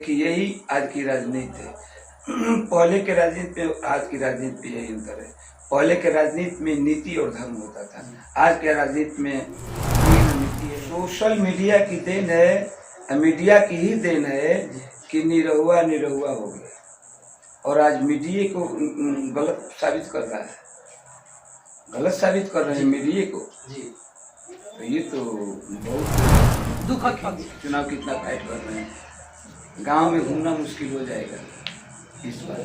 कि यही आज की राजनीति है। पहले के राजनीति में आज की राजनीति में यही अंतर है। पहले के राजनीति में नीति और धर्म होता था, आज के राजनीति में नीति है। सोशल मीडिया की देन है, मीडिया की ही देन है कि निरहुआ निरहुआ हो गया और आज मीडिया को गलत साबित कर रहा है, गलत साबित कर रहे हैं मीडिया को जी। तो ये तो बहुत दुखद। चुनाव कितना फाइट कर रहे हैं, गांव में घूमना मुश्किल हो जाएगा इस बार।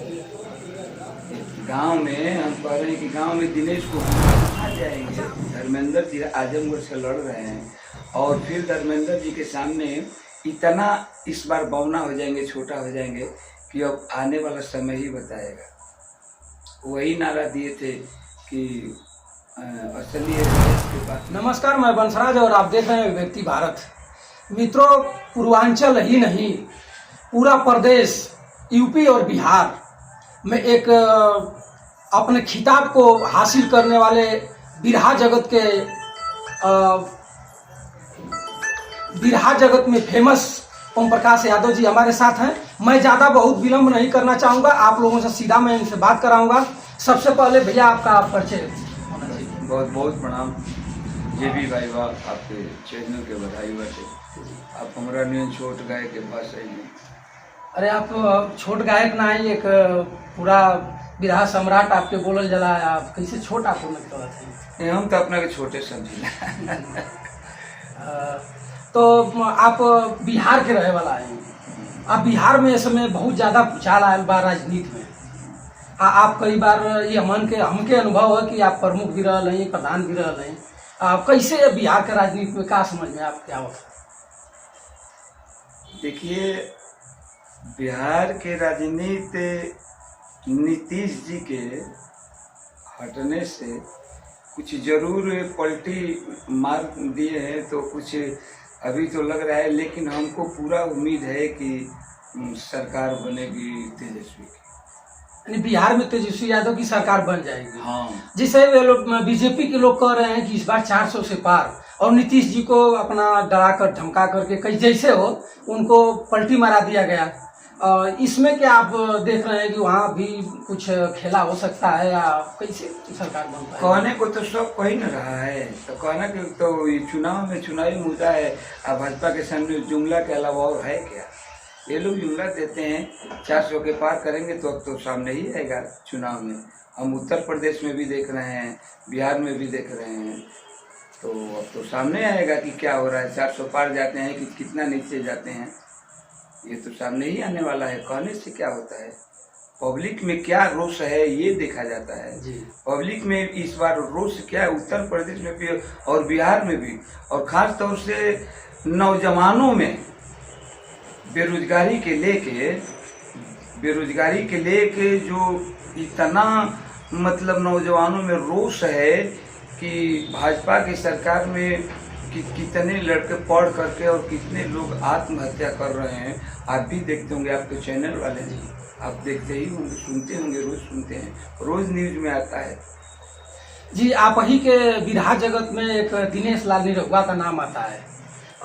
गांव में हम कह रहे हैं कि गांव में दिनेश को आ जाएंगे। धर्मेंद्र जी आजमगढ़ से लड़ रहे हैं और फिर धर्मेंद्र जी के सामने इतना इस बार बौना हो जाएंगे, छोटा हो जाएंगे कि अब आने वाला समय ही बताएगा। वही नारा दिए थे कि असली के पास। नमस्कार, मैं बंसराज और आप देख रहे हैं व्यक्ति भारत। मित्रों, पूर्वांचल ही नहीं पूरा प्रदेश यूपी और बिहार में एक अपने खिताब को हासिल करने वाले बिरहा जगत में फेमस ओम प्रकाश यादव जी हमारे साथ हैं। मैं ज़्यादा बहुत विलंब नहीं करना चाहूँगा, आप लोगों से सीधा मैं इनसे बात कराऊंगा। सबसे पहले भैया आपका परिचय होना चाहिए। बहुत बहुत प्रणाम जेबी भाई, वाह आपके चैनल के बधाई बाटे। आप हमारा नियन छोट गाय के पास आइए। अरे आप छोट गायक ना है, एक पूरा बिरहा सम्राट आपके बोलल जला है। आप कैसे छोट आपको लगता है? हम तो अपना के छोटे समझिला। तो आप बिहार के रहे वाला है। आप बिहार में इस समय बहुत ज़्यादा भूचाल आयल बा राजनीति में। आप कई बार ये हमके अनुभव है कि आप प्रमुख भी रह हैं, प्रधान भी रह हैं। कैसे बिहार के राजनीति में क्या समझ में आप क्या होता? देखिए, बिहार के राजनीति नीतीश जी के हटने से कुछ जरूर पलटी मार दिए हैं, तो कुछ अभी तो लग रहा है, लेकिन हमको पूरा उम्मीद है कि सरकार बनेगी तेजस्वी की। यानी बिहार में तेजस्वी यादव की सरकार बन जाएगी। हाँ, जिसे वे लोग बीजेपी के लोग कह रहे हैं कि इस बार 400 से पार, और नीतीश जी को अपना डरा कर धमका करके कई जैसे हो उनको पलटी मारा दिया गया। इसमें क्या आप देख रहे हैं कि वहाँ भी कुछ खेला हो सकता है या कैसे सरकार बनता है? कहने को तो सब कही न रहा है, तो कहना कि तो ये चुनाव में चुनावी मुद्दा है। अब भाजपा के सामने जुमला के अलावा और है क्या? ये लोग जुमला देते हैं 400 के पार करेंगे, तो अब तो सामने ही आएगा चुनाव में। हम उत्तर प्रदेश में भी देख रहे हैं, बिहार में भी देख रहे हैं, तो अब तो सामने आएगा कि क्या हो रहा है। 400 पार जाते हैं कि कितना नीचे जाते हैं, ये तो सामने ही आने वाला है। कहने से क्या होता है, पब्लिक में क्या रोष है ये देखा जाता है जी। पब्लिक में इस बार रोष क्या है, उत्तर प्रदेश में भी और बिहार में भी, और खास तौर से नौजवानों में बेरोजगारी के लेके जो इतना मतलब नौजवानों में रोष है कि भाजपा की सरकार में कि कितने लड़के पढ़ करके और कितने लोग आत्महत्या कर रहे हैं। आप भी देखते होंगे, आपके चैनल वाले जी आप देखते ही होंगे, सुनते होंगे, रोज सुनते हैं, रोज न्यूज में आता है जी। आप ही के बिरहा जगत में एक दिनेश लाल निरहुआ का नाम आता है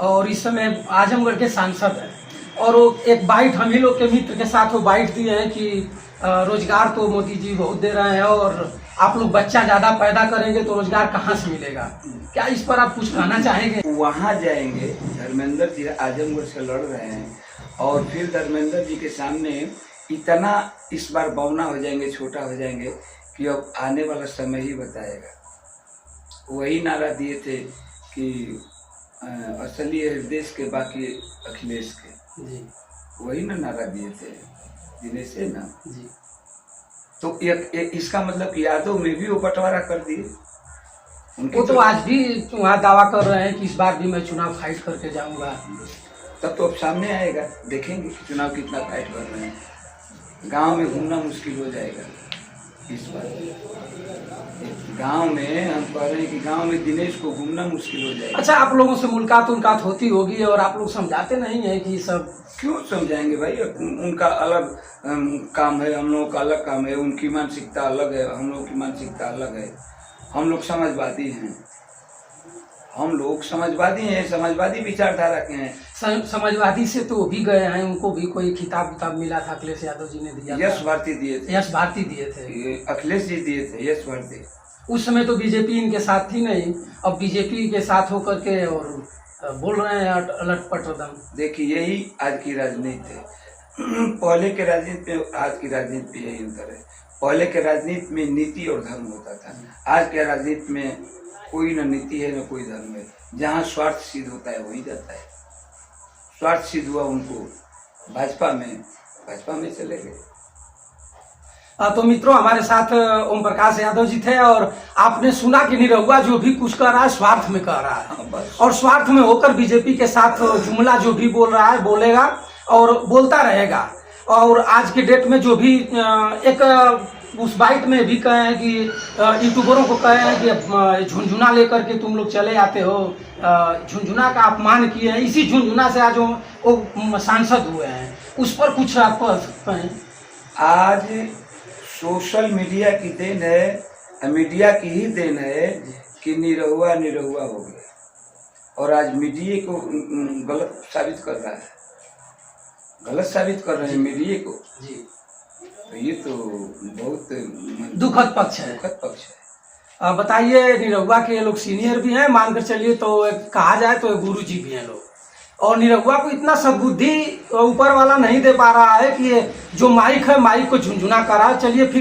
और इस समय आजमगढ़ के सांसद हैं, और वो एक बाइट हम ही लोग के मित्र के साथ वो बाइट दिए हैं कि रोजगार तो मोदी जी बहुत दे रहे हैं और आप लोग बच्चा ज़्यादा पैदा करेंगे तो रोजगार कहाँ से मिलेगा? क्या इस पर आप कुछ कहना चाहेंगे? वहाँ जाएंगे, धर्मेंद्र जी आजमगढ़ से लड़ रहे हैं और फिर धर्मेंद्र जी के सामने इतना इस बार बौना हो जाएंगे, छोटा हो जाएंगे कि अब आने वाला समय ही बताएगा। वही नारा दिए थे कि असली है देश के, बाकी अखिलेश के जी। वही ना नारा दिए थे दिनेश से ना जी। तो इसका मतलब यादव में भी वो बंटवारा कर दिए। वो तो आज भी वहाँ दावा कर रहे हैं कि इस बार भी मैं चुनाव फाइट करके जाऊंगा। तब तो अब सामने आएगा, देखेंगे कि चुनाव कितना फाइट कर रहे हैं। गांव में घूमना मुश्किल हो जाएगा इस बार। गांव में हम कह रहे हैं कि गांव में दिनेश को घूमना मुश्किल हो जाएगा। अच्छा, आप लोगों से मुलाकात होती होगी और आप लोग समझाते नहीं है कि सब? क्यों समझाएंगे भाई, उनका अलग काम है, हम लोगों का अलग काम है। उनकी मानसिकता अलग है, हम लोगों की मानसिकता अलग है। हम लोग समझवादी हैं, समझवादी विचारधारा के हैं। समाजवादी से तो वो भी गए हैं, उनको भी कोई खिताब उताब मिला था, अखिलेश यादव जी ने दिया यश था। भारती दिए थे, यश भारती दिए थे। ये अखिलेश जी दिए थे, यश भारती। उस समय तो बीजेपी इनके साथ थी नहीं, अब बीजेपी के साथ होकर के और बोल रहे हैं अलट-पट एकदम। देखिए यही आज की राजनीति है। पहले के राजनीति में आज की राजनीति में यही अंतर है। पहले के राजनीति में नीति और धर्म होता था, आज के राजनीति में कोई न नीति है न कोई धर्म है। जहाँ स्वार्थ सिद्ध होता है वही जाता है। स्वार्थ सिद्ध हुआ उनको भाजपा में चले गए। तो मित्रों, हमारे साथ ओम प्रकाश यादव जी थे और आपने सुना कि निरहुआ जो भी कुछ कर रहा है स्वार्थ में कर रहा है, बस। और स्वार्थ में होकर बीजेपी के साथ जुमला जो भी बोल रहा है बोलेगा और बोलता रहेगा। और आज के डेट में जो भी एक उस बाइट में भी कहे हैं कि यूट्यूबरों को कहे हैं कि झुनझुना लेकर के तुम लोग चले आते हो, झुनझुना का अपमान किए हैं, इसी झुनझुना से आज वो सांसद हुए हैं। उस पर कुछ आप कहें। आज सोशल मीडिया की देन है, मीडिया की ही देन है कि निरहुआ हो गया, और आज मीडिया को गलत साबित कर रहा है, गलत साबित कर रहे हैं मीडिया को जी। तो ये तो बहुत दुखद पक्ष है। दुखद पक्ष है। बताइए, निरहुआ के लोग सीनियर भी हैं, मानकर चलिए तो कहा जाए तो गुरु जी भी हैं लोग, और निरहुआ को इतना सद्बुद्धि ऊपर वाला नहीं दे पा रहा है कि ये जो माइक है माइक को झुनझुना कर रहा है। चलिए फिर